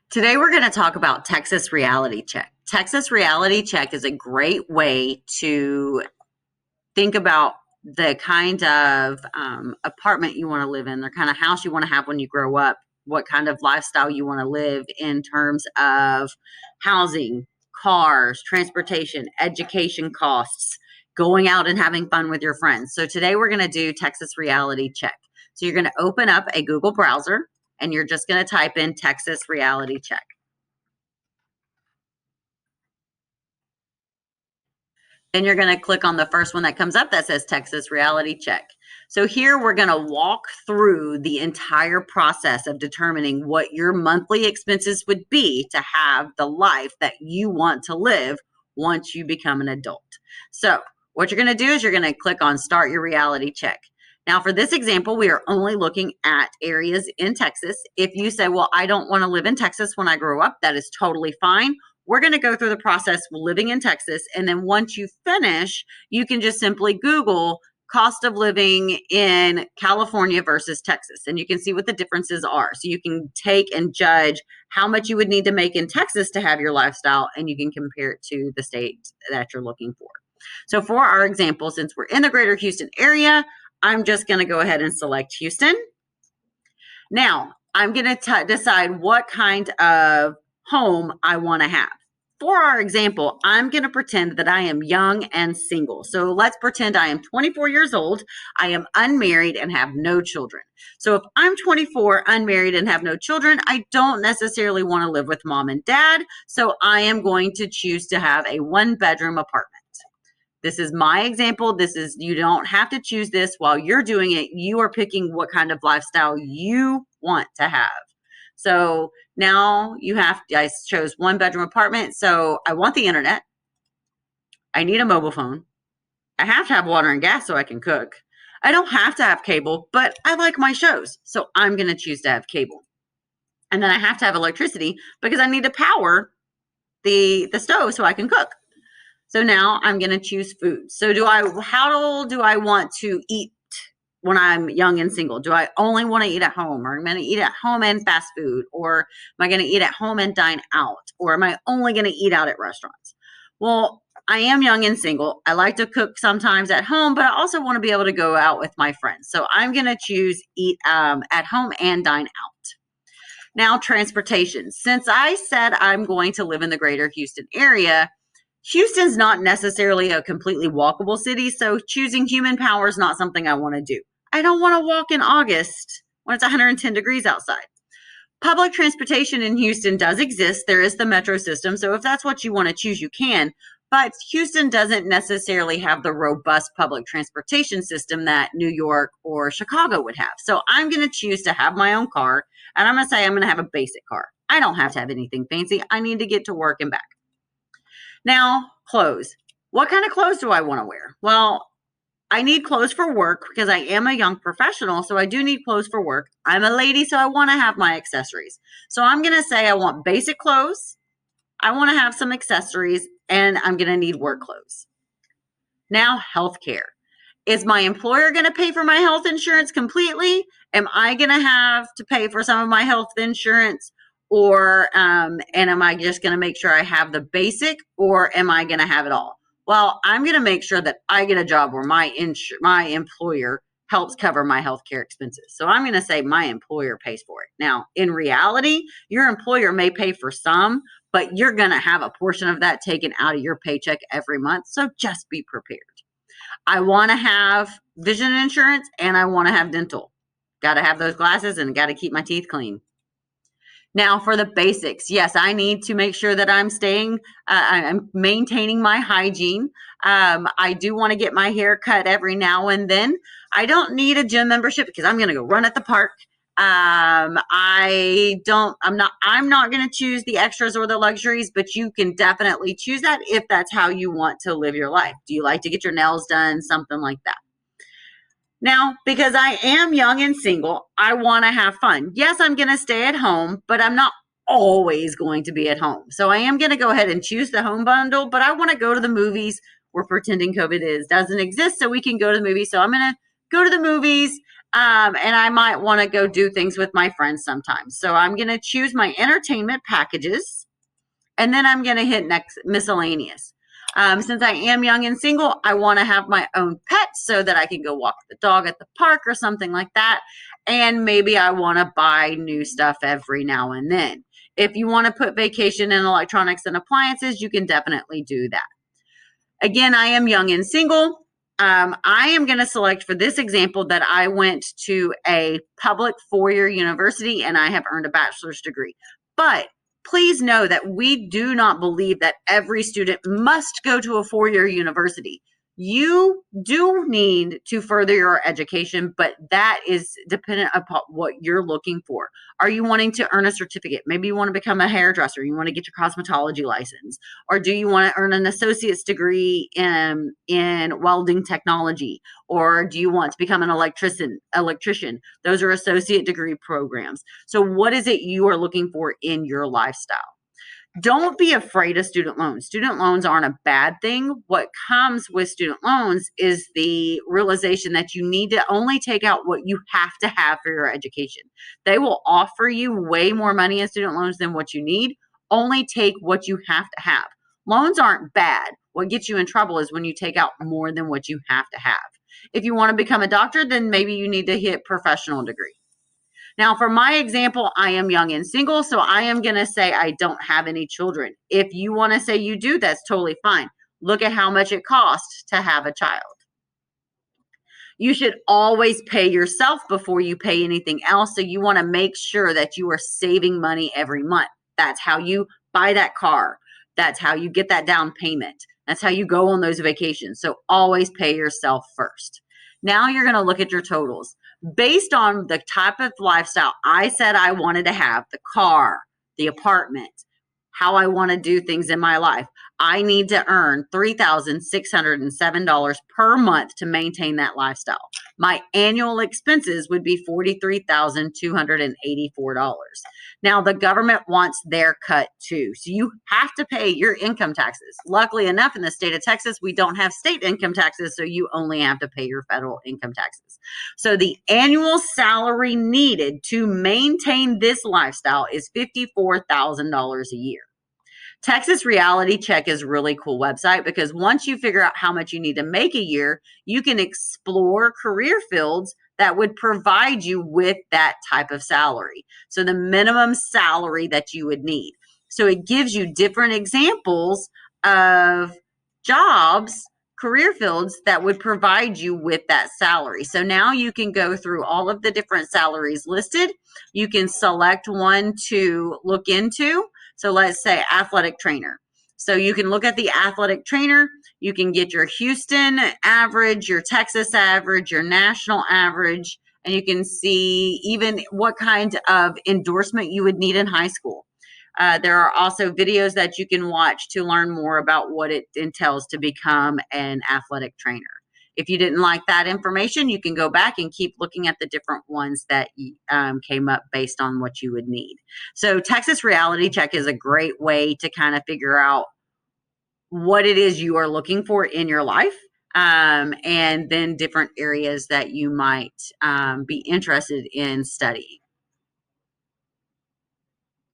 Today we're going to talk about Texas Reality Check. Texas Reality Check is a great way to think about the kind of apartment you want to live in, the kind of house you want to have when you grow up, what kind of lifestyle you want to live in terms of housing, cars, transportation, education costs, going out and having fun with your friends. So today we're going to do Texas Reality Check. So you're going to open up a Google browser and you're just going to type in Texas Reality Check. Then you're going to click on the first one that comes up that says Texas Reality Check. So here we're going to walk through the entire process of determining what your monthly expenses would be to have the life that you want to live once you become an adult. So what you're going to do is you're going to click on Start Your Reality Check. Now, for this example, we are only looking at areas in Texas. If you say, well, I don't want to live in Texas when I grow up, that is totally fine. We're going to go through the process living in Texas. And then once you finish, you can just simply Google cost of living in California versus Texas. And you can see what the differences are. So you can take and judge how much you would need to make in Texas to have your lifestyle, and you can compare it to the state that you're looking for. So for our example, since we're in the greater Houston area, I'm just going to go ahead and select Houston. Now, I'm going to decide what kind of home I want to have. For our example, I'm going to pretend that I am young and single. So let's pretend I am 24 years old, I am unmarried and have no children. So if I'm 24, unmarried and have no children, I don't necessarily want to live with mom and dad. So I am going to choose to have a one-bedroom apartment. This is my example. You don't have to choose this while you're doing it. You are picking what kind of lifestyle you want to have. So now I chose one bedroom apartment. So I want the internet. I need a mobile phone. I have to have water and gas so I can cook. I don't have to have cable, but I like my shows. So I'm going to choose to have cable. And then I have to have electricity because I need to power the stove so I can cook. So now I'm going to choose food. So how do I want to eat when I'm young and single? Do I only want to eat at home, or am I going to eat at home and fast food, or am I going to eat at home and dine out, or am I only going to eat out at restaurants? Well, I am young and single. I like to cook sometimes at home, but I also want to be able to go out with my friends. So I'm going to choose eat at home and dine out. Now, transportation. Since I said I'm going to live in the greater Houston area, Houston's not necessarily a completely walkable city, so choosing human power is not something I want to do. I don't want to walk in August when it's 110 degrees outside. Public transportation in Houston does exist. There is the metro system, so if that's what you want to choose, you can. But Houston doesn't necessarily have the robust public transportation system that New York or Chicago would have. So I'm going to choose to have my own car, and I'm going to say I'm going to have a basic car. I don't have to have anything fancy. I need to get to work and back. Now, clothes. What kind of clothes do I want to wear? Well, I need clothes for work because I am a young professional, so I do need clothes for work. I'm a lady, so I want to have my accessories. So I'm going to say I want basic clothes, I want to have some accessories, and I'm going to need work clothes. Now, healthcare. Is my employer going to pay for my health insurance completely? Am I going to have to pay for some of my health insurance? Or and am I just going to make sure I have the basic, or am I going to have it all? Well, I'm going to make sure that I get a job where my employer helps cover my healthcare expenses. So I'm going to say my employer pays for it. Now, in reality, your employer may pay for some, but you're going to have a portion of that taken out of your paycheck every month. So just be prepared. I want to have vision insurance and I want to have dental. Got to have those glasses and got to keep my teeth clean. Now for the basics, yes, I need to make sure that I'm maintaining my hygiene. I do want to get my hair cut every now and then. I don't need a gym membership because I'm going to go run at the park. I'm not going to choose the extras or the luxuries, but you can definitely choose that if that's how you want to live your life. Do you like to get your nails done? Something like that. Now, because I am young and single, I want to have fun. Yes, I'm going to stay at home, but I'm not always going to be at home. So I am going to go ahead and choose the home bundle, but I want to go to the movies. We're pretending COVID doesn't exist, so we can go to the movies. So I'm going to go to the movies. And I might want to go do things with my friends sometimes. So I'm going to choose my entertainment packages, and then I'm going to hit next miscellaneous. Since I am young and single, I want to have my own pet so that I can go walk the dog at the park or something like that. And maybe I want to buy new stuff every now and then. If you want to put vacation in electronics and appliances, you can definitely do that. Again, I am young and single. I am going to select for this example that I went to a public four-year university and I have earned a bachelor's degree. But please know that we do not believe that every student must go to a four-year university. You do need to further your education, but that is dependent upon what you're looking for. Are you wanting to earn a certificate? Maybe you want to become a hairdresser. You want to get your cosmetology license. Or do you want to earn an associate's degree in welding technology? Or do you want to become an electrician? Those are associate degree programs. So what is it you are looking for in your lifestyle? Don't be afraid of student loans. Student loans aren't a bad thing. What comes with student loans is the realization that you need to only take out what you have to have for your education. They will offer you way more money in student loans than what you need. Only take what you have to have. Loans aren't bad. What gets you in trouble is when you take out more than what you have to have. If you want to become a doctor, then maybe you need to hit professional degree. Now, for my example, I am young and single, so I am going to say I don't have any children. If you want to say you do, that's totally fine. Look at how much it costs to have a child. You should always pay yourself before you pay anything else, so you want to make sure that you are saving money every month. That's how you buy that car. That's how you get that down payment. That's how you go on those vacations. So always pay yourself first. Now you're going to look at your totals. Based on the type of lifestyle I said I wanted to have, the car, the apartment, how I want to do things in my life, I need to earn $3,607 per month to maintain that lifestyle. My annual expenses would be $43,284. Now, the government wants their cut too. So you have to pay your income taxes. Luckily enough, in the state of Texas, we don't have state income taxes, so you only have to pay your federal income taxes. So the annual salary needed to maintain this lifestyle is $54,000 a year. Texas Reality Check is a really cool website because once you figure out how much you need to make a year, you can explore career fields that would provide you with that type of salary. So the minimum salary that you would need. So it gives you different examples of jobs, career fields that would provide you with that salary. So now you can go through all of the different salaries listed. You can select one to look into. So let's say athletic trainer. So you can look at the athletic trainer. You can get your Houston average, your Texas average, your national average, and you can see even what kind of endorsement you would need in high school. There are also videos that you can watch to learn more about what it entails to become an athletic trainer. If you didn't like that information, you can go back and keep looking at the different ones that came up based on what you would need. So Texas Reality Check is a great way to kind of figure out what it is you are looking for in your life, and then different areas that you might be interested in studying.